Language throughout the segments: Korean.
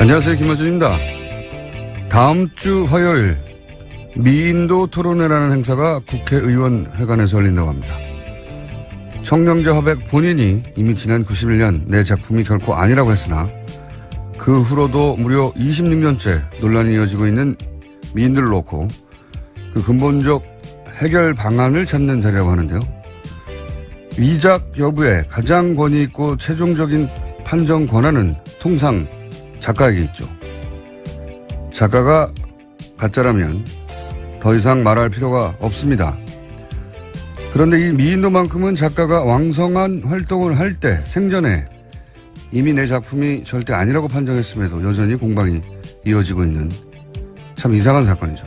안녕하세요. 김어준입니다. 다음 주 화요일 미인도 토론회라는 행사가 국회의원회관에서 열린다고 합니다. 청명제 화백 본인이 이미 지난 91년 내 작품이 결코 아니라고 했으나 그 후로도 무려 26년째 논란이 이어지고 있는 미인들을 놓고 그 근본적 해결 방안을 찾는 자리라고 하는데요. 위작 여부에 가장 권위 있고 최종적인 판정 권한은 통상 작가에게 있죠. 작가가 가짜라면 더 이상 말할 필요가 없습니다. 그런데 이 미인도만큼은 작가가 왕성한 활동을 할 때 생전에 이미 내 작품이 절대 아니라고 판정했음에도 여전히 공방이 이어지고 있는 참 이상한 사건이죠.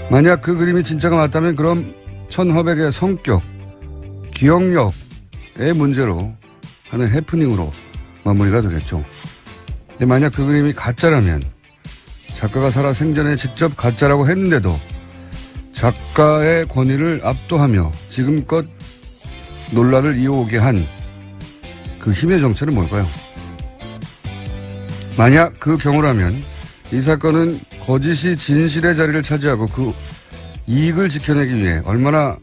만약 그 그림이 진짜가 맞다면 그럼 천화백의 성격, 기억력의 문제로 하는 해프닝으로 마무리가 되겠죠. 근데 만약 그 그림이 가짜라면 작가가 살아 생전에 직접 가짜라고 했는데도 작가의 권위를 압도하며 지금껏 논란을 이어오게 한 그 힘의 정체는 뭘까요? 만약 그 경우라면 이 사건은 거짓이 진실의 자리를 차지하고 그 이익을 지켜내기 위해 얼마나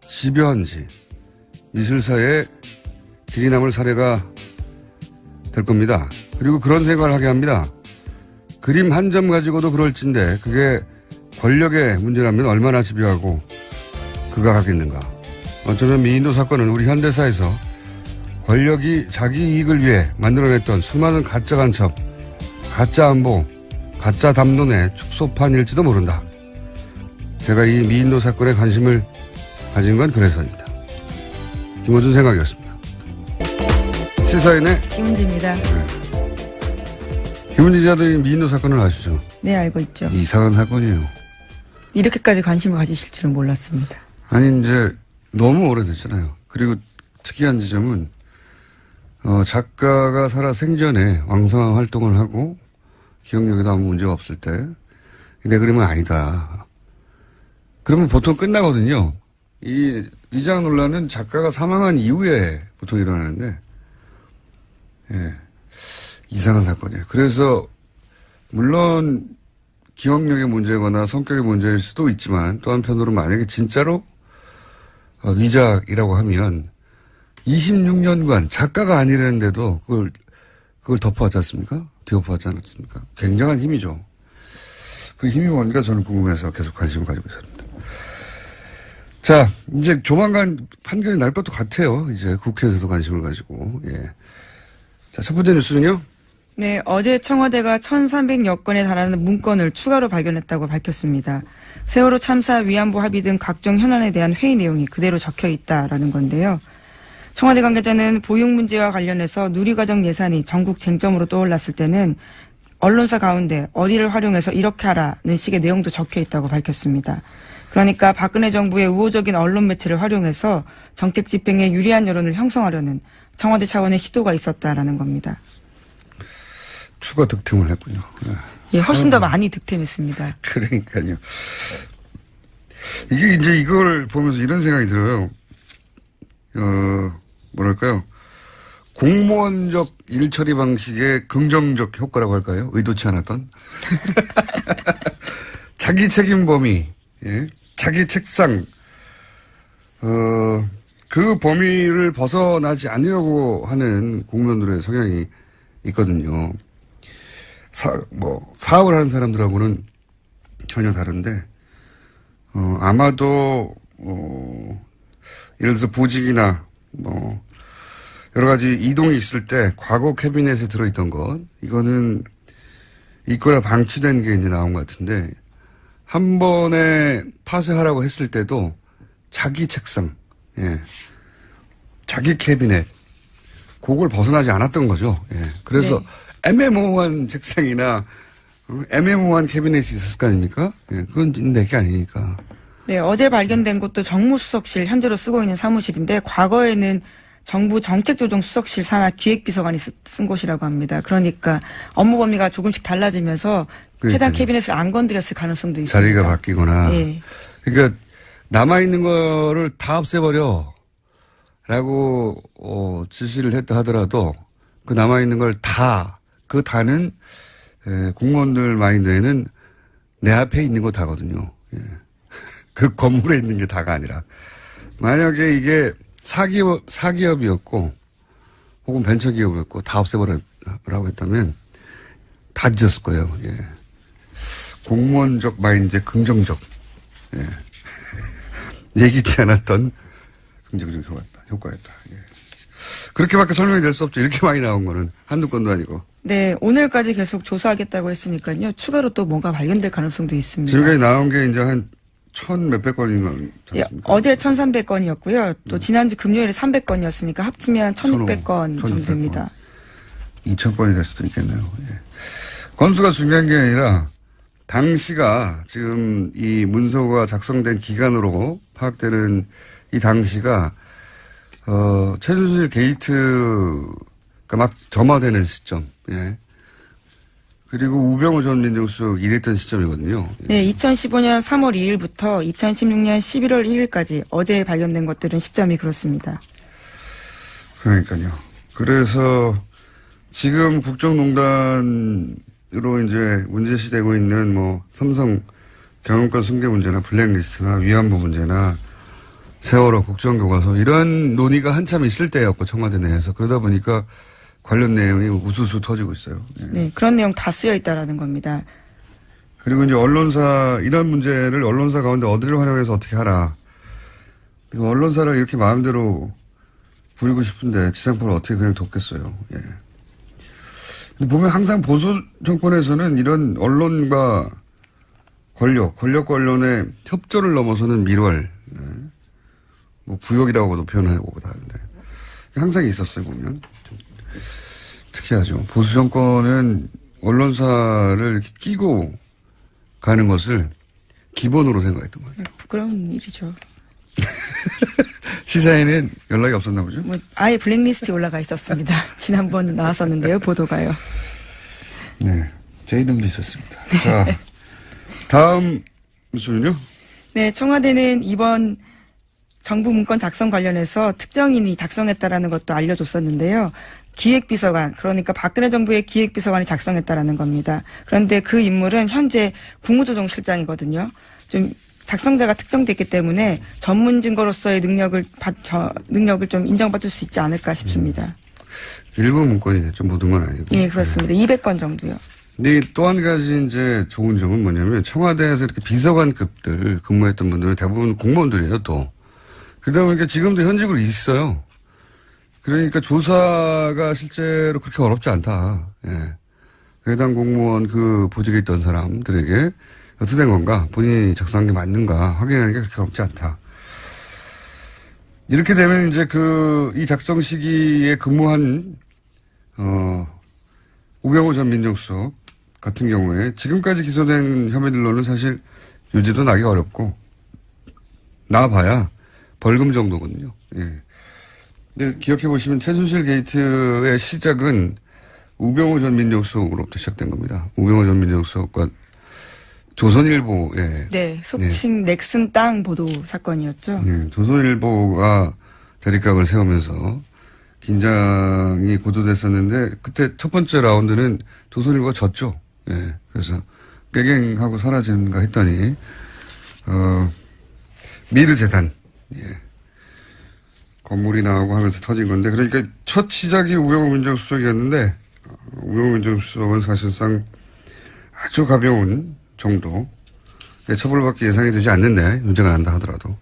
집요한지 미술사에 길이 남을 사례가 될 겁니다. 그리고 그런 생각을 하게 합니다. 그림 한 점 가지고도 그럴진데 그게 권력의 문제라면 얼마나 집요하고 극악하겠는가. 어쩌면 미인도 사건은 우리 현대사에서 권력이 자기 이익을 위해 만들어냈던 수많은 가짜 간첩, 가짜 안보, 가짜 담론의 축소판일지도 모른다. 제가 이 미인도 사건에 관심을 가진 건 그래서입니다. 김어준 생각이었습니다. 시사인의 김은지입니다. 네. 김은지 기자도 이 미인도 사건을 아시죠? 네, 알고 있죠. 이상한 사건이에요. 이렇게까지 관심을 가지실 줄은 몰랐습니다. 아니 이제 너무 오래됐잖아요. 그리고 특이한 지점은 작가가 살아 생전에 왕성한 활동을 하고 기억력에도 아무 문제가 없을 때 내 그림은 아니다. 그러면 보통 끝나거든요. 이 위장 논란은 작가가 사망한 이후에 보통 일어나는데 예, 이상한 사건이에요. 그래서 물론 기억력의 문제거나 성격의 문제일 수도 있지만 또 한편으로 만약에 진짜로 위작이라고 하면 26년간 작가가 아니라는데도 그걸 덮어왔지 않습니까? 뒤엎어왔지 않았습니까? 굉장한 힘이죠. 그 힘이 뭔가 저는 궁금해서 계속 관심을 가지고 있습니다. 자, 이제 조만간 판결이 날 것도 같아요. 이제 국회에서도 관심을 가지고. 예. 자, 첫 번째 뉴스는요? 네, 어제 청와대가 1,300여 건에 달하는 문건을 추가로 발견했다고 밝혔습니다. 세월호 참사 위안부 합의 등 각종 현안에 대한 회의 내용이 그대로 적혀 있다라는 건데요. 청와대 관계자는 보육 문제와 관련해서 누리과정 예산이 전국 쟁점으로 떠올랐을 때는 언론사 가운데 어디를 활용해서 이렇게 하라는 식의 내용도 적혀 있다고 밝혔습니다. 그러니까 박근혜 정부의 우호적인 언론 매체를 활용해서 정책 집행에 유리한 여론을 형성하려는 청와대 차원의 시도가 있었다라는 겁니다. 추가 득템을 했군요. 예, 훨씬 더 많이 득템했습니다. 그러니까요. 이게 이제 이걸 보면서 이런 생각이 들어요. 뭐랄까요. 공무원적 일처리 방식의 긍정적 효과라고 할까요? 의도치 않았던. 자기 책임 범위, 예? 자기 책상, 그 범위를 벗어나지 않으려고 하는 공무원들의 성향이 있거든요. 사업을 하는 사람들하고는 전혀 다른데, 아마도, 예를 들어서 보직이나, 여러 가지 이동이 있을 때 과거 캐비넷에 들어있던 것, 이거는 있거나 방치된 게 이제 나온 것 같은데, 한 번에 파쇄하라고 했을 때도 자기 책상, 예. 자기 캐비넷, 그걸 벗어나지 않았던 거죠. 예. 그래서 네. 애매모호한 책상이나 애매모호한 캐비넷이 있었을 거 아닙니까? 예. 그건 내게 아니니까. 네, 어제 발견된 곳도 정무수석실 현재로 쓰고 있는 사무실인데 과거에는 정부 정책조정수석실 산하 기획비서관이 쓴 곳이라고 합니다. 그러니까 업무 범위가 조금씩 달라지면서 해당 캐비넷을 안 건드렸을 가능성도 있습니다. 자리가 바뀌거나. 네. 그러니까 남아있는 거를 다 없애버려 라고 지시를 했다 하더라도 그 남아있는 걸 다 그 다는 공무원들 마인드에는 내 앞에 있는 거 다거든요. 예. 그 건물에 있는 게 다가 아니라 만약에 이게 사기업이었고 혹은 벤처기업이었고 다 없애버리라고 했다면 다 뒤졌을 거예요. 예. 공무원적 마인드의 긍정적 예. 얘기지 않았던 긍정적 효과였다. 예. 그렇게밖에 설명이 될 수 없죠. 이렇게 많이 나온 거는 한두 건도 아니고. 네, 오늘까지 계속 조사하겠다고 했으니까요. 추가로 또 뭔가 발견될 가능성도 있습니다. 지금까지 나온 게 이제 한 1,000몇백 건인가. 예, 어제 1,300건이었고요. 또 지난주 금요일에 300건이었으니까 합치면 1,600건 정도 됩니다. 2,000건이 될 수도 있겠네요. 예. 건수가 중요한 게 아니라 당시가 지금 이 문서가 작성된 기간으로 파악되는 이 당시가 최순실 게이트가 막 점화되는 시점. 예. 그리고 우병우 전 민정수석 일했던 시점이거든요. 예. 네, 2015년 3월 2일부터 2016년 11월 1일까지 어제 발견된 것들은 시점이 그렇습니다. 그러니까요. 그래서 지금 국정농단으로 이제 문제시되고 있는 뭐 삼성 경영권 승계 문제나 블랙리스트나 위안부 문제나 세월호 국정교과서 이런 논의가 한참 있을 때였고 청와대 내에서 그러다 보니까 관련 내용이 우수수 터지고 있어요. 예. 네, 그런 내용 다 쓰여 있다라는 겁니다. 그리고 이제 언론사 이런 문제를 언론사 가운데 어디를 활용해서 어떻게 하라. 그리고 언론사를 이렇게 마음대로 부리고 싶은데 지상파를 어떻게 그냥 돕겠어요. 예. 근데 보면 항상 보수 정권에서는 이런 언론과 권력과 언론의 협조를 넘어서는 밀월, 예. 뭐 부역이라고도 표현하고 하는데 항상 있었어요 보면. 특이하죠. 보수 정권은 언론사를 이렇게 끼고 가는 것을 기본으로 생각했던 거예요. 부끄러운 일이죠. 시사에는 연락이 없었나 보죠? 뭐 아예 블랙리스트에 올라가 있었습니다. 지난번 나왔었는데요, 보도가요. 네, 제 이름도 있었습니다. 자, 다음 뉴스는요? 네, 청와대는 이번 정부 문건 작성 관련해서 특정인이 작성했다라는 것도 알려줬었는데요. 기획비서관, 그러니까 박근혜 정부의 기획비서관이 작성했다라는 겁니다. 그런데 그 인물은 현재 국무조정실장이거든요. 좀 작성자가 특정됐기 때문에 전문 증거로서의 능력을 좀 인정받을 수 있지 않을까 싶습니다. 일부 문건이겠죠. 모든 건 아니고. 예, 그렇습니다. 200건 정도요. 근데 또 한 가지 이제 좋은 점은 뭐냐면 청와대에서 이렇게 비서관급들 근무했던 분들은 대부분 공무원들이에요, 또. 그러다 보니까 지금도 현직으로 있어요. 그러니까 조사가 실제로 그렇게 어렵지 않다. 예. 해당 공무원 그 보직에 있던 사람들에게 어떻게 된 건가, 본인이 작성한 게 맞는가 확인하는 게 그렇게 어렵지 않다. 이렇게 되면 이제 이 작성 시기에 근무한, 우병우 전 민정수석 같은 경우에 지금까지 기소된 혐의들로는 사실 유죄도 나기 어렵고, 나와봐야 벌금 정도거든요. 예. 근데 기억해 보시면 최순실 게이트의 시작은 우병우 전 민정수석으로부터 시작된 겁니다. 우병우 전 민정수석과 조선일보의 네, 속칭 넥슨 땅 보도 사건이었죠. 네, 조선일보가 대립각을 세우면서 긴장이 고조됐었는데 그때 첫 번째 라운드는 조선일보가 졌죠. 예. 그래서 깨갱하고 사라지는가 했더니 미르 재단 건물이 나오고 하면서 터진 건데, 그러니까 첫 시작이 우병우 민정수석이었는데 우병우 민정수석은 사실상 아주 가벼운 정도 처벌받기 예상이 되지 않는데 유죄가 난다 하더라도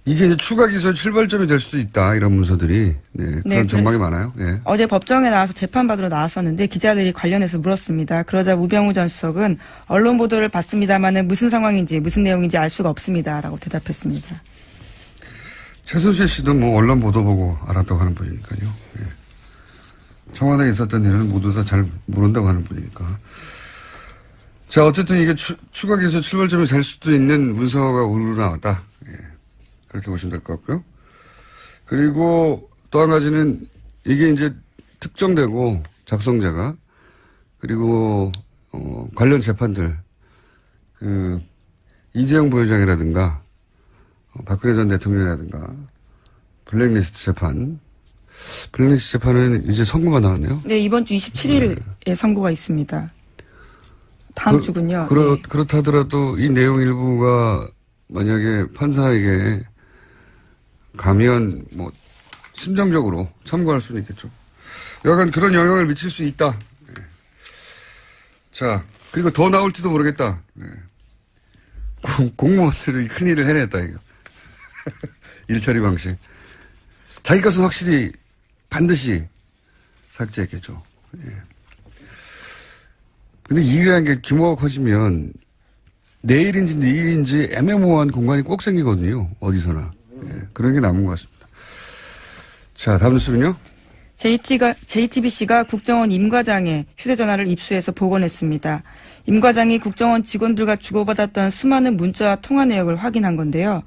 이게 이제 추가 기소의 출발점이 될 수도 있다, 이런 문서들이. 네, 그런 전망이 많아요. 예. 어제 법정에 나와서 재판받으러 나왔었는데 기자들이 관련해서 물었습니다. 그러자 우병우 전 수석은 언론 보도를 봤습니다마는 무슨 상황인지 무슨 내용인지 알 수가 없습니다라고 대답했습니다. 최순실 씨도 뭐 언론 보도 보고 알았다고 하는 분이니까요. 예. 청와대에 있었던 일은 모두 다 잘 모른다고 하는 분이니까. 자, 어쨌든 이게 추가 기소 출발점이 될 수도 있는 문서가 우르르 나왔다. 예. 그렇게 보시면 될 것 같고요. 그리고 또 한 가지는 이게 이제 특정되고 작성자가, 그리고 관련 재판들, 이재용 부회장이라든가 박근혜 전 대통령이라든가 블랙리스트 재판, 블랙리스트 재판은 이제 선고가 나왔네요. 네, 이번 주 27일에 선고가 있습니다. 다음 주군요. 네. 그렇다 하더라도 이 내용 일부가 만약에 판사에게 가면 뭐 심정적으로 참고할 수는 있겠죠. 약간 그런 영향을 미칠 수 있다. 네. 자, 그리고 더 나올지도 모르겠다. 네. 공무원들이 큰일을 해냈다, 이거. 일처리 방식. 자기 것은 확실히 반드시 삭제했겠죠. 예. 근데 일이라는 게 규모가 커지면 내일인지 내일인지 애매모호한 공간이 꼭 생기거든요. 어디서나. 예. 그런 게 남은 것 같습니다. 자, 다음 뉴스는요. JTBC가 국정원 임 과장의 휴대전화를 입수해서 복원했습니다. 임 과장이 국정원 직원들과 주고받았던 수많은 문자와 통화 내역을 확인한 건데요.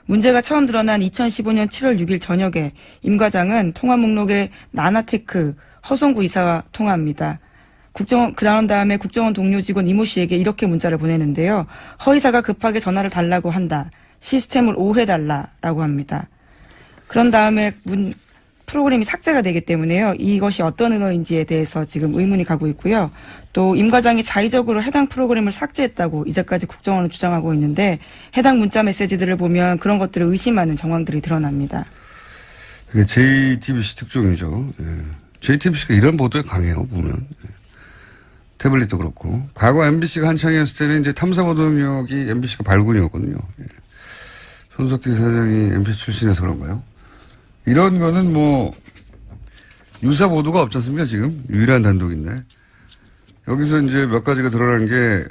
문제가 처음 드러난 2015년 7월 6일 저녁에 임 과장은 통화 목록에 나나테크 허송구 이사와 통화합니다. 그런 다음에 국정원 동료 직원 이모 씨에게 이렇게 문자를 보내는데요. 허 이사가 급하게 전화를 달라고 한다. 시스템을 오해달라라고 합니다. 그런 다음에 프로그램이 삭제가 되기 때문에요. 이것이 어떤 은어인지에 대해서 지금 의문이 가고 있고요. 또 임 과장이 자의적으로 해당 프로그램을 삭제했다고 이제까지 국정원은 주장하고 있는데 해당 문자 메시지들을 보면 그런 것들을 의심하는 정황들이 드러납니다. 그게 JTBC 특종이죠. 예. JTBC가 이런 보도에 강해요, 보면. 예. 태블릿도 그렇고. 과거 MBC가 한창이었을 때는 이제 탐사보도 능력이 MBC가 발군이었거든요. 예. 손석희 사장이 MBC 출신에서 그런가요? 이런 거는 뭐, 유사 보도가 없지 않습니까, 지금? 유일한 단독인데. 여기서 이제 몇 가지가 드러난 게,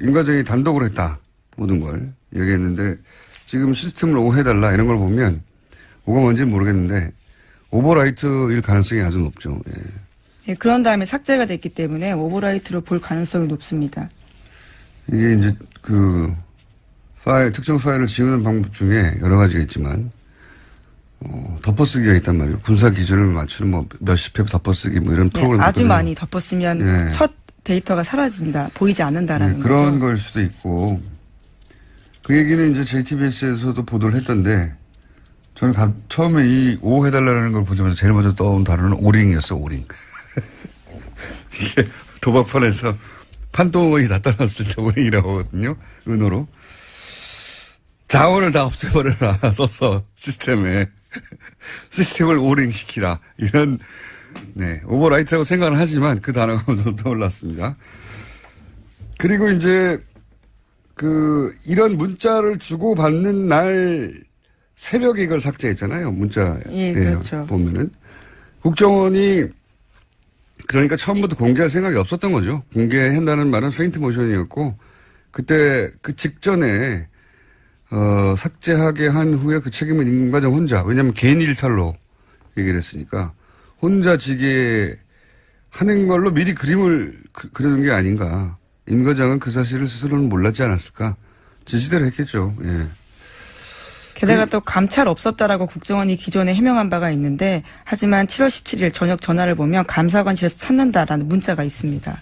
임 과장이 단독으로 했다. 모든 걸 얘기했는데, 지금 시스템을 오해해달라, 이런 걸 보면, 뭐가 뭔지는 모르겠는데, 오버라이트일 가능성이 아주 높죠. 예. 네, 그런 다음에 삭제가 됐기 때문에 오버라이트로 볼 가능성이 높습니다. 이게 이제 특정 파일을 지우는 방법 중에 여러 가지가 있지만, 덮어쓰기가 있단 말이에요. 군사 기준을 맞추는 뭐 몇십 회 덮어쓰기 뭐 이런 프로그램. 아주 많이 덮었으면 첫 데이터가 사라진다. 보이지 않는다라는 거죠. 그런 걸 수도 있고. 그 얘기는 이제 JTBC에서도 보도를 했던데 저는 처음에 이 오해달라는 걸 보자마자 제일 먼저 떠온 단어는 오링이었어, 오링. 이게 도박판에서 판동이 나타났을 때 오링이라고 하거든요. 은어로. 자원을 다 없애버려라. 써서 시스템을 오링시키라. 이런, 네, 오버라이트라고 생각을 하지만 그 단어가 먼저 떠올랐습니다. 그리고 이제, 이런 문자를 주고받는 날 새벽에 이걸 삭제했잖아요. 문자. 예, 그렇죠. 보면은. 국정원이 그러니까 처음부터 공개할 생각이 없었던 거죠. 공개한다는 말은 페인트 모션이었고, 그때 그 직전에 삭제하게 한 후에 그 책임은 임 과장 혼자, 왜냐하면 개인 일탈로 얘기를 했으니까, 혼자 지게 하는 걸로 미리 그림을 그려둔 게 아닌가. 임 과장은 그 사실을 스스로는 몰랐지 않았을까. 지시대로 했겠죠. 예. 게다가 또 감찰 없었다라고 국정원이 기존에 해명한 바가 있는데, 하지만 7월 17일 저녁 전화를 보면 감사관실에서 찾는다라는 문자가 있습니다.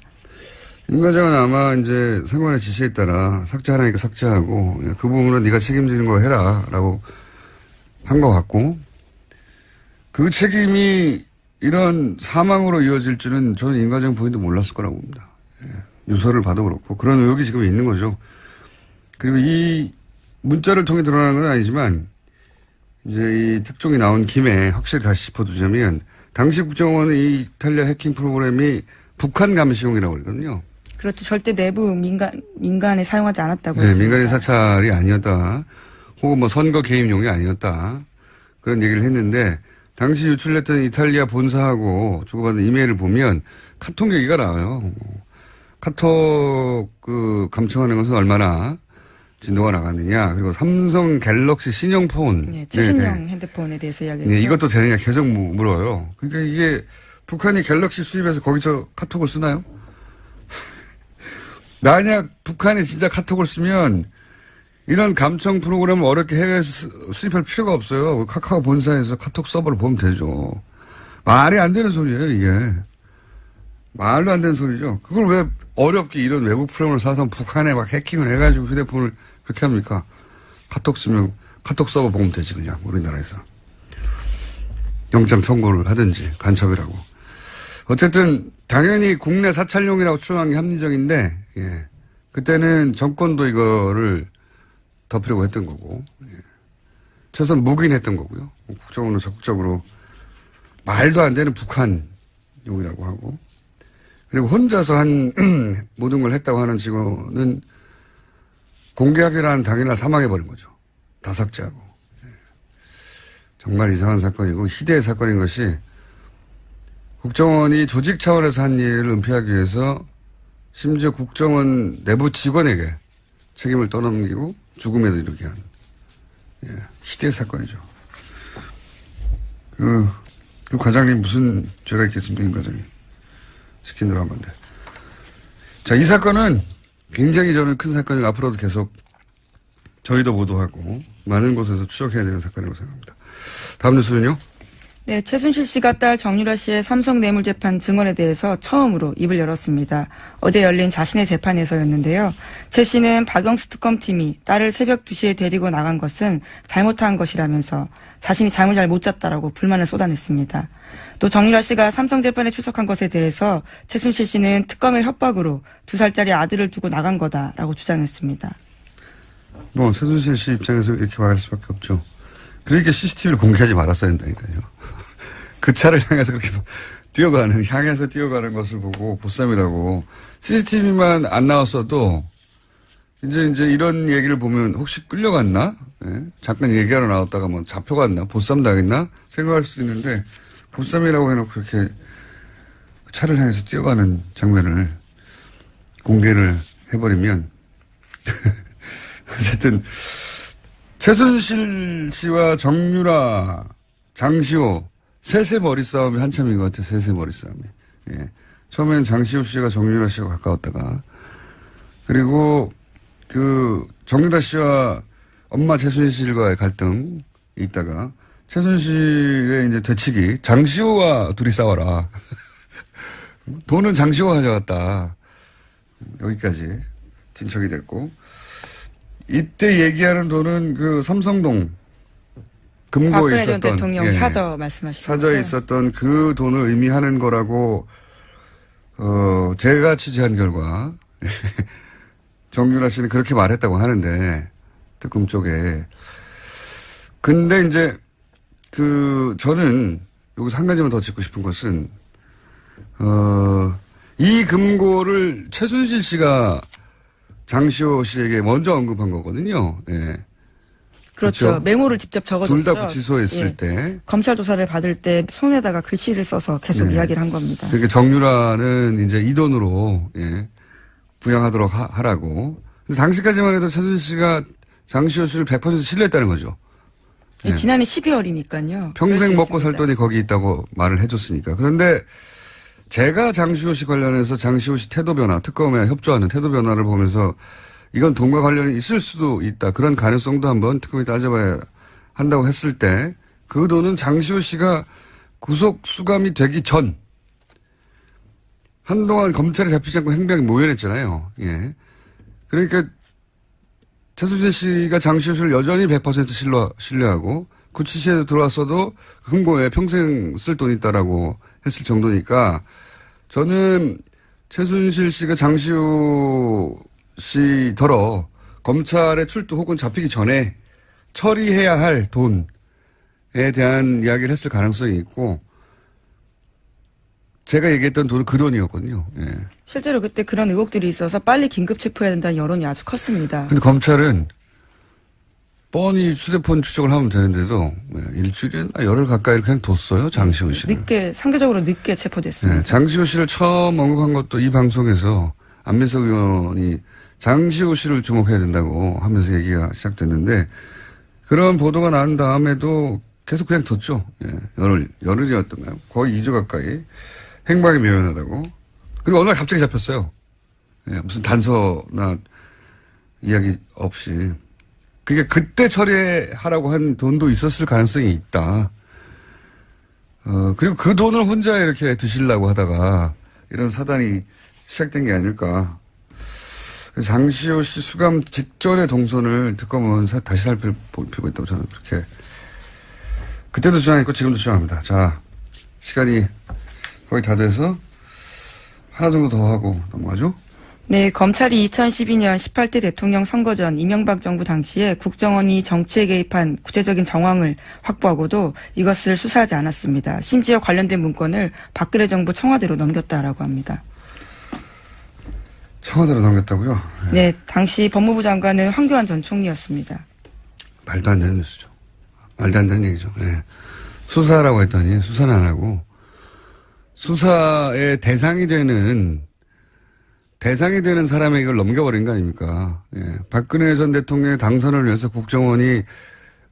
임 과장은 아마 이제 상관의 지시에 따라 삭제하라니까 삭제하고 그 부분은 네가 책임지는 거 해라라고 한 것 같고 그 책임이 이런 사망으로 이어질 줄은 저는 임 과장 본인도 몰랐을 거라고 봅니다. 예. 유서를 봐도 그렇고 그런 의혹이 지금 있는 거죠. 그리고 이 문자를 통해 드러나는 건 아니지만 이제 이 특종이 나온 김에 확실히 다시 짚어두자면 당시 국정원은 이 이탈리아 해킹 프로그램이 북한 감시용이라고 그러거든요. 그렇죠. 절대 내부 민간에 사용하지 않았다고 네, 했습니다. 민간인 사찰이 아니었다. 혹은 뭐 선거 개입용이 아니었다. 그런 얘기를 했는데 당시 유출됐던 이탈리아 본사하고 주고받은 이메일을 보면 카톡 얘기가 나와요. 카톡 감청하는 것은 얼마나 진도가 나갔느냐. 그리고 삼성 갤럭시 신형폰. 네, 최신형 핸드폰에 대해서 이야기했죠. 네, 이것도 되느냐 계속 물어요. 그러니까 이게 북한이 갤럭시 수입해서 거기서 카톡을 쓰나요? 만약 북한이 진짜 카톡을 쓰면 이런 감청 프로그램을 어렵게 해외에서 수입할 필요가 없어요. 카카오 본사에서 카톡 서버를 보면 되죠. 말이 안 되는 소리예요, 이게. 말도 안 되는 소리죠. 그걸 왜 어렵게 이런 외국 프로그램을 사서 북한에 막 해킹을 해가지고 휴대폰을 그렇게 합니까? 카톡 쓰면 카톡 서버 보면 되지, 그냥, 우리나라에서. 영장 청구를 하든지 간첩이라고. 어쨌든 당연히 국내 사찰용이라고 추정한 게 합리적인데 예. 그때는 정권도 이거를 덮으려고 했던 거고 예. 최소한 묵인했던 거고요. 국정원은 적극적으로 말도 안 되는 북한용이라고 하고 그리고 혼자서 한 모든 걸 했다고 하는 직원은 공개하기로 당일날 사망해버린 거죠. 다 삭제하고. 예. 정말 이상한 사건이고 희대의 사건인 것이 국정원이 조직 차원에서 한 일을 은폐하기 위해서 심지어 국정원 내부 직원에게 책임을 떠넘기고 죽음에도 이르게 한 예, 희대의 사건이죠. 그 과장님 무슨 죄가 있겠습니까? 임 과장님. 시킨 대로 하면 돼. 자, 이 사건은 굉장히 저는 큰 사건이고 앞으로도 계속 저희도 보도하고 많은 곳에서 추적해야 되는 사건이라고 생각합니다. 다음 뉴스는요? 네, 최순실 씨가 딸 정유라 씨의 삼성 뇌물재판 증언에 대해서 처음으로 입을 열었습니다. 어제 열린 자신의 재판에서였는데요. 최 씨는 박영수 특검팀이 딸을 새벽 2시에 데리고 나간 것은 잘못한 것이라면서 자신이 잠을 잘 못 잤다라고 불만을 쏟아냈습니다. 또 정유라 씨가 삼성 재판에 출석한 것에 대해서 최순실 씨는 특검의 협박으로 2살짜리 아들을 두고 나간 거다라고 주장했습니다. 뭐 최순실 씨 입장에서 이렇게 말할 수밖에 없죠. 그러니까 CCTV를 공개하지 말았어야 된다니까요. 그 차를 향해서 그렇게 향해서 뛰어가는 것을 보고 보쌈이라고. CCTV만 안 나왔어도 이제 이런 얘기를 보면 혹시 끌려갔나? 예? 잠깐 얘기하러 나왔다가 뭐 잡혀갔나? 보쌈 당했나? 생각할 수도 있는데 보쌈이라고 해놓고 그렇게 차를 향해서 뛰어가는 장면을 공개를 해버리면 어쨌든 최순실 씨와 정유라, 장시호 셋의 머리싸움이 한참인 것 같아요. 셋의 머리싸움이. 예. 처음에는 장시호 씨가 정유라 씨와 가까웠다가 그리고 그 정유라 씨와 엄마 최순실과의 갈등이 있다가 최순실의 이제 되치기 장시호와 둘이 싸워라. 돈은 장시호가 가져갔다. 여기까지 진척이 됐고 이때 얘기하는 돈은 그 삼성동 금고에 있었던 박근혜 전 대통령 사저 말씀하시는 거죠? 사저에 있었던 그 돈을 의미하는 거라고 제가 취재한 결과 정유라 씨는 그렇게 말했다고 하는데 특검 쪽에 근데 이제 저는 여기서 한 가지만 더 짚고 싶은 것은 이 금고를 최순실 씨가 장시호 씨에게 먼저 언급한 거거든요. 예. 그렇죠. 메모를 직접 적어줬죠. 둘 다 구치소에 있을 예. 때. 검찰 조사를 받을 때 손에다가 글씨를 써서 계속 이야기를 한 겁니다. 그러니까 정유라는 이제 이 돈으로 부양하도록 하라고. 근데 당시까지만 해도 최순실 씨가 장시호 씨를 100% 신뢰했다는 거죠. 예. 지난해 12월이니까요. 평생 먹고 살 돈이 거기 있다고 말을 해줬으니까. 그런데 제가 장시호 씨 관련해서 장시호 씨 태도 변화, 특검에 협조하는 태도 변화를 보면서 이건 돈과 관련이 있을 수도 있다. 그런 가능성도 한번 특검이 따져봐야 한다고 했을 때 그 돈은 장시호 씨가 구속 수감이 되기 전 한동안 검찰에 잡히지 않고 행방이 모연했잖아요. 예. 그러니까 최순실 씨가 장시호 씨를 여전히 100% 신뢰하고 구치소에 들어왔어도 금고에 평생 쓸 돈이 있다라고 했을 정도니까 저는 최순실 씨가 장시호 씨더러 검찰에 출두 혹은 잡히기 전에 처리해야 할 돈에 대한 이야기를 했을 가능성이 있고 제가 얘기했던 돈은 그 돈이었거든요. 예. 실제로 그때 그런 의혹들이 있어서 빨리 긴급 체포해야 된다는 여론이 아주 컸습니다. 근데 검찰은 뻔히 휴대폰 추적을 하면 되는데도 일주일이나 열흘 가까이 그냥 뒀어요. 장시호 씨를. 상대적으로 늦게 체포됐습니다. 네, 장시호 씨를 처음 언급한 것도 이 방송에서 안민석 의원이 장시호 씨를 주목해야 된다고 하면서 얘기가 시작됐는데 그런 보도가 난 다음에도 계속 그냥 뒀죠. 예, 열흘이었던가요? 거의 2주 가까이 행방이 묘연하다고. 그리고 어느 날 갑자기 잡혔어요. 예, 무슨 단서나 이야기 없이. 그러니까 그때 처리하라고 한 돈도 있었을 가능성이 있다. 그리고 그 돈을 혼자 이렇게 드시려고 하다가 이런 사단이 시작된 게 아닐까. 장시호 씨 수감 직전의 동선을 특검은 다시 살필 필요가 있다고 저는 그렇게 그때도 주장했고 지금도 주장합니다. 자, 시간이 거의 다 돼서 하나 정도 더 하고 넘어가죠. 네, 검찰이 2012년 18대 대통령 선거 전 이명박 정부 당시에 국정원이 정치에 개입한 구체적인 정황을 확보하고도 이것을 수사하지 않았습니다. 심지어 관련된 문건을 박근혜 정부 청와대로 넘겼다라고 합니다. 청와대로 넘겼다고요? 네, 당시 법무부 장관은 황교안 전 총리였습니다. 말도 안 되는 뉴스죠. 말도 안 되는 얘기죠. 예. 수사라고 했더니 수사는 안 하고 수사의 대상이 되는 사람에게 이걸 넘겨버린 거 아닙니까? 예. 박근혜 전 대통령의 당선을 위해서 국정원이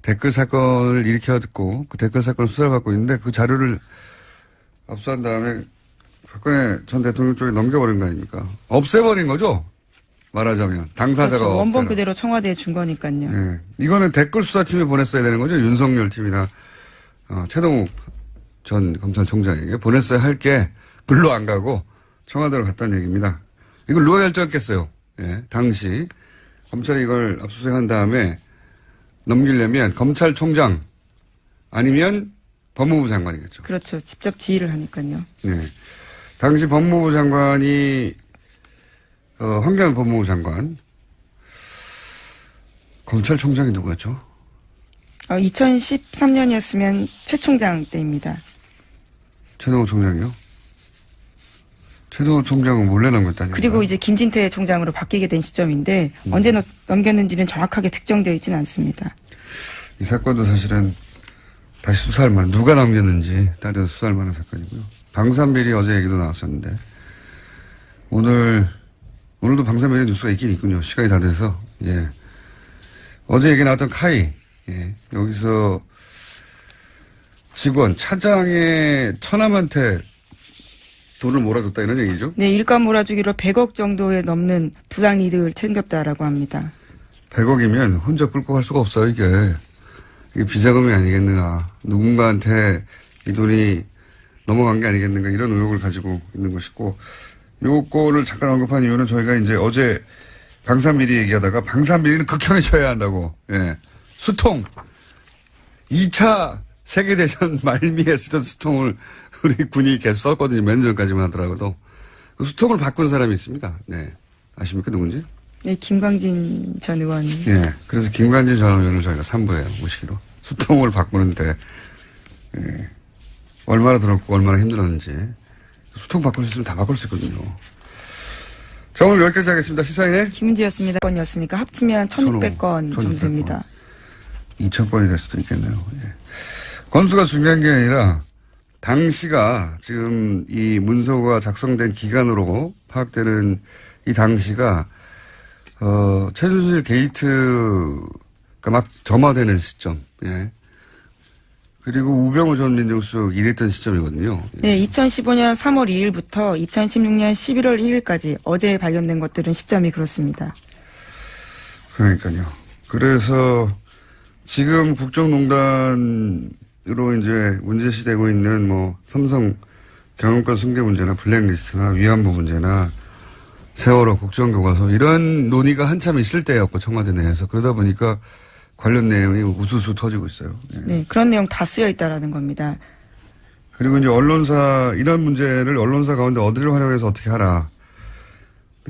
댓글 사건을 일으켰고 그 댓글 사건 수사를 받고 있는데 그 자료를 압수한 다음에 박근혜 전 대통령 쪽에 넘겨버린 거 아닙니까? 없애버린 거죠? 말하자면. 당사자가. 그렇죠. 원본 없잖아. 그대로 청와대에 준 거니까요. 예. 이거는 댓글 수사팀에 보냈어야 되는 거죠? 윤석열 팀이나 최동욱 전 검찰총장에게 보냈어야 할 게 글로 안 가고 청와대로 갔다는 얘기입니다. 이걸 누가 결정했겠어요? 예. 당시 검찰이 이걸 압수수색한 다음에 넘기려면 검찰총장 아니면 법무부 장관이겠죠. 그렇죠. 직접 지휘를 하니까요. 네. 당시 법무부 장관이 황교안 법무부 장관. 검찰총장이 누구였죠? 2013년이었으면 최 총장 때입니다. 최동욱 총장이요? 최동욱 총장은 몰래 넘겼다니까. 그리고 이제 김진태 총장으로 바뀌게 된 시점인데 언제 넘겼는지는 정확하게 특정되어 있지는 않습니다. 이 사건도 사실은 다시 수사할 만한, 누가 넘겼는지 따져서 수사할 만한 사건이고요. 방산비리 어제 얘기도 나왔었는데 오늘도 방산비리 뉴스가 있긴 있군요. 시간이 다 돼서. 예. 어제 얘기 나왔던 카이. 예. 여기서 직원, 차장의 처남한테 돈을 몰아줬다 이런 얘기죠? 네, 일감 몰아주기로 100억 정도에 넘는 부당이득을 챙겼다라고 합니다. 100억이면 혼자 끌고 갈 수가 없어요, 이게. 이게 비자금이 아니겠는가. 누군가한테 이 돈이 넘어간 게 아니겠는가. 이런 의혹을 가지고 있는 것이고. 요거를 잠깐 언급한 이유는 저희가 이제 어제 방산비리 얘기하다가 방산비리는 극형에 처해야 한다고. 예. 수통. 2차 세계대전 말미에 쓰던 수통을 우리 군이 계속 썼거든요. 몇 년 전까지만 하더라고도. 그 수통을 바꾼 사람이 있습니다. 네. 아십니까? 누군지? 네, 김광진 전 의원. 예. 그래서 김관진 전 의원을 저희가 3부에 모시기로. 수통을 바꾸는데, 예. 얼마나 들었고 얼마나 힘들었는지. 수통 바꿀 수 있으면 다 바꿀 수 있거든요. 자, 오늘 여기까지 하겠습니다. 시사인의 김은지였습니다. 건이었으니까 합치면 1,600건 정도 됩니다. 2,000건이 될 수도 있겠네요. 예. 건수가 중요한 게 아니라 당시가 지금 이 문서가 작성된 기간으로 파악되는 이 당시가 최순실 게이트가 막 점화되는 시점. 예. 그리고 우병우 전 민정수석 일했던 시점이거든요. 네, 2015년 3월 2일부터 2016년 11월 1일까지 어제 발견된 것들은 시점이 그렇습니다. 그러니까요. 그래서 지금 국정농단으로 이제 문제시되고 있는 뭐 삼성 경영권 승계 문제나 블랙리스트나 위안부 문제나 세월호 국정교과서 이런 논의가 한참 있을 때였고 청와대 내에서 그러다 보니까 관련 내용이 우수수 터지고 있어요. 예. 네, 그런 내용 다 쓰여 있다라는 겁니다. 그리고 이제 언론사 이런 문제를 언론사 가운데 어디를 활용해서 어떻게 하라.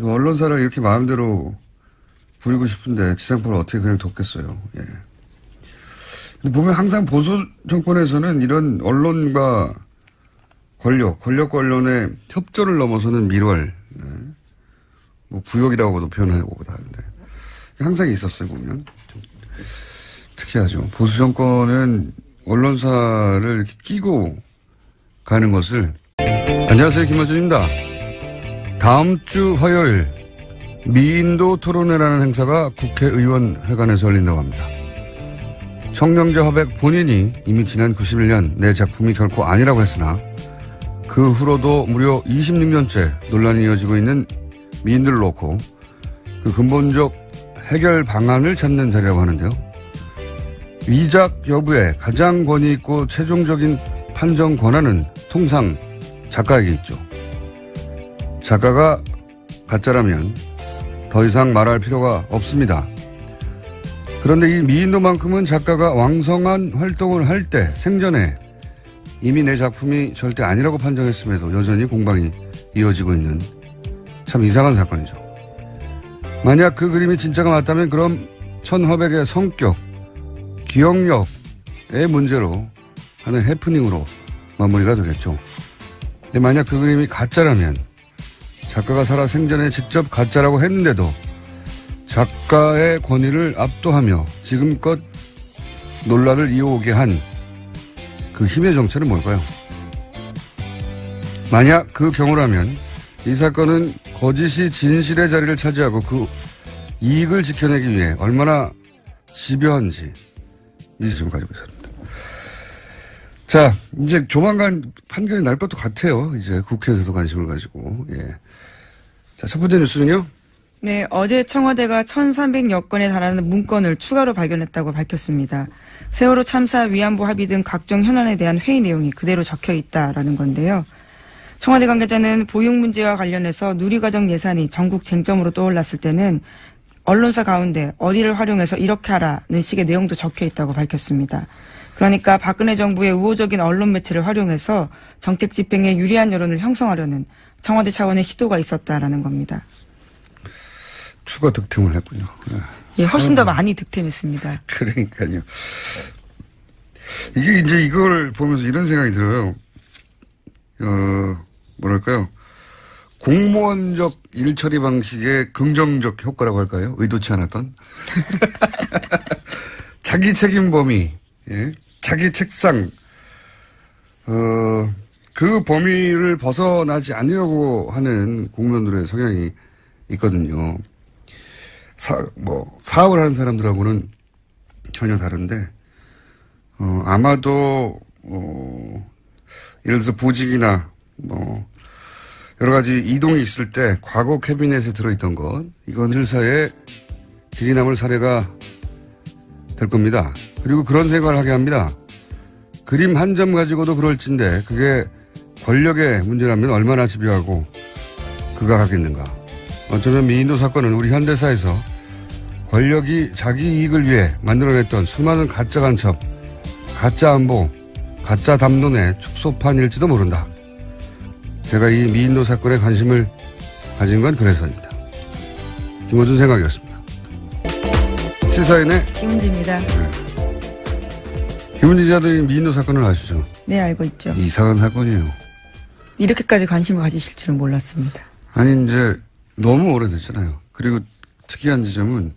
언론사를 이렇게 마음대로 부리고 싶은데 지상파를 어떻게 그냥 돕겠어요. 예. 근데 보면 항상 보수 정권에서는 이런 언론과 권력과 언론의 협조를 넘어서는 밀월, 예. 뭐 부역이라고도 표현하고 하는데 항상 있었어요 보면. 특이하죠. 보수 정권은 언론사를 이렇게 끼고 가는 것을. 안녕하세요, 김어준입니다. 다음 주 화요일 미인도 토론회라는 행사가 국회의원회관에서 열린다고 합니다. 청명제 화백 본인이 이미 지난 91년 내 작품이 결코 아니라고 했으나 그 후로도 무려 26년째 논란이 이어지고 있는 미인들을 놓고 그 근본적 해결 방안을 찾는 자리라고 하는데요. 위작 여부에 가장 권위 있고 최종적인 판정 권한은 통상 작가에게 있죠. 작가가 가짜라면 더 이상 말할 필요가 없습니다. 그런데 이 미인도만큼은 작가가 왕성한 활동을 할 때 생전에 이미 내 작품이 절대 아니라고 판정했음에도 여전히 공방이 이어지고 있는 참 이상한 사건이죠. 만약 그 그림이 진짜가 맞다면 그럼 천화백의 성격, 기억력의 문제로 하는 해프닝으로 마무리가 되겠죠. 근데 만약 그 그림이 가짜라면 작가가 살아 생전에 직접 가짜라고 했는데도 작가의 권위를 압도하며 지금껏 논란을 이어오게 한 그 힘의 정체는 뭘까요? 만약 그 경우라면 이 사건은 거짓이 진실의 자리를 차지하고 그 이익을 지켜내기 위해 얼마나 집요한지 미지점을 가지고 있습니다. 자, 이제 조만간 판결이 날 것도 같아요. 이제 국회에서도 관심을 가지고. 예. 자, 첫 번째 뉴스는요? 네, 어제 청와대가 1,300여 건에 달하는 문건을 추가로 발견했다고 밝혔습니다. 세월호 참사 위안부 합의 등 각종 현안에 대한 회의 내용이 그대로 적혀 있다라는 건데요. 청와대 관계자는 보육 문제와 관련해서 누리과정 예산이 전국 쟁점으로 떠올랐을 때는 언론사 가운데 어디를 활용해서 이렇게 하라는 식의 내용도 적혀 있다고 밝혔습니다. 그러니까 박근혜 정부의 우호적인 언론 매체를 활용해서 정책 집행에 유리한 여론을 형성하려는 청와대 차원의 시도가 있었다라는 겁니다. 추가 득템을 했군요. 예, 훨씬 더 많이 득템했습니다. 그러니까요. 이게 이제 이걸 보면서 이런 생각이 들어요. 뭐랄까요. 공무원적 일처리 방식의 긍정적 효과라고 할까요? 의도치 않았던. 자기 책임 범위, 예? 자기 책상, 그 범위를 벗어나지 않으려고 하는 공무원들의 성향이 있거든요. 사업을 하는 사람들하고는 전혀 다른데, 아마도, 예를 들어서 보직이나, 여러 가지 이동이 있을 때 과거 캐비넷에 들어있던 것, 이건 실사에 길이 남을 사례가 될 겁니다. 그리고 그런 생각을 하게 합니다. 그림 한 점 가지고도 그럴진데, 그게 권력의 문제라면 얼마나 집요하고 극악하겠는가. 어쩌면 미인도 사건은 우리 현대사에서 권력이 자기 이익을 위해 만들어냈던 수많은 가짜 간첩, 가짜 안보, 가짜 담론의 축소판일지도 모른다. 제가 이 미인도 사건에 관심을 가진 건 그래서입니다. 김호준 생각이었습니다. 시사인의 김은지입니다. 네. 김은지 기자도 이 미인도 사건을 아시죠? 네, 알고 있죠. 이상한 사건이에요. 이렇게까지 관심을 가지실 줄은 몰랐습니다. 아니 이제 너무 오래됐잖아요. 그리고 특이한 지점은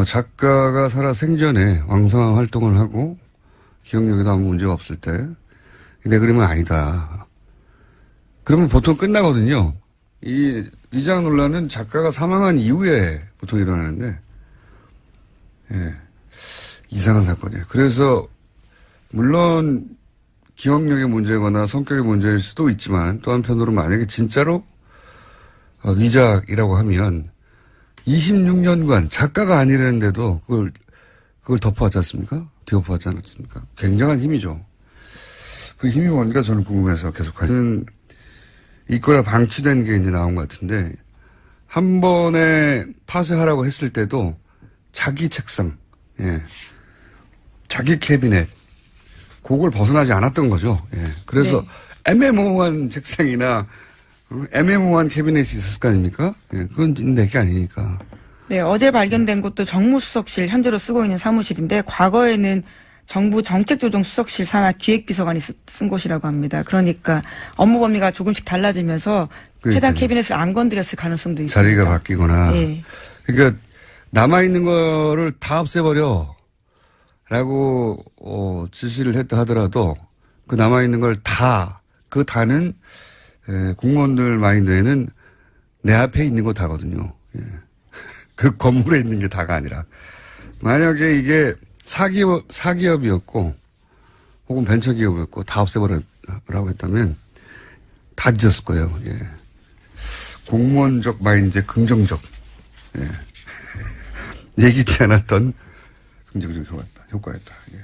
작가가 살아 생전에 왕성한 활동을 하고 기억력에도 아무 문제가 없을 때 내 그림은 아니다. 그러면 보통 끝나거든요. 이 위장 논란은 작가가 사망한 이후에 보통 일어나는데 예, 이상한 사건이에요. 그래서 물론 기억력의 문제거나 성격의 문제일 수도 있지만 또 한편으로 만약에 진짜로 위작이라고 하면 26년간 작가가 아니랬는데도 그걸 덮어왔지 않습니까? 뒤엎어왔지 않았습니까? 굉장한 힘이죠. 그 힘이 뭔가 저는 궁금해서 계속 하는 있거나 방치된 게 이제 나온 것 같은데 한 번에 파쇄하라고 했을 때도 자기 책상, 예, 자기 캐비넷 그걸 벗어나지 않았던 거죠. 예. 그래서 네. 애매모호한 책상이나 애매모호한 캐비넷이 있었을 거 아닙니까? 예. 그건 내게 아니니까. 네, 어제 발견된 곳도 정무수석실 현재로 쓰고 있는 사무실인데 과거에는 정부 정책조정수석실 산하 기획비서관이 쓴 곳이라고 합니다. 그러니까 업무 범위가 조금씩 달라지면서 해당 캐비넷을 안 건드렸을 가능성도 있습니다. 자리가 바뀌거나. 네. 그러니까 남아있는 거를 다 없애버려 라고 지시를 했다 하더라도 그 남아있는 걸 다, 그 다는 공무원들 마인드에는 내 앞에 있는 거 다거든요. 예. 그 건물에 있는 게 다가 아니라 만약에 이게 사기업이었고 혹은 벤처기업이었고 다 없애버리라고 했다면 다 뒤졌을 거예요. 예. 공무원적 마인드의 긍정적 예. 얘기지 않았던 긍정적 효과였다. 예.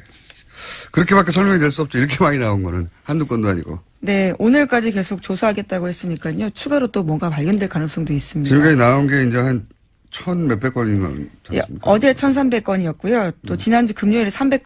그렇게밖에 설명이 될 수 없죠. 이렇게 많이 나온 거는 한두 건도 아니고. 네, 오늘까지 계속 조사하겠다고 했으니까요. 추가로 또 뭔가 발견될 가능성도 있습니다. 지금까지 나온 게 이제 한 천 몇백 건인 건 예, 어제 1,300건이었고요. 또 지난주 금요일에 300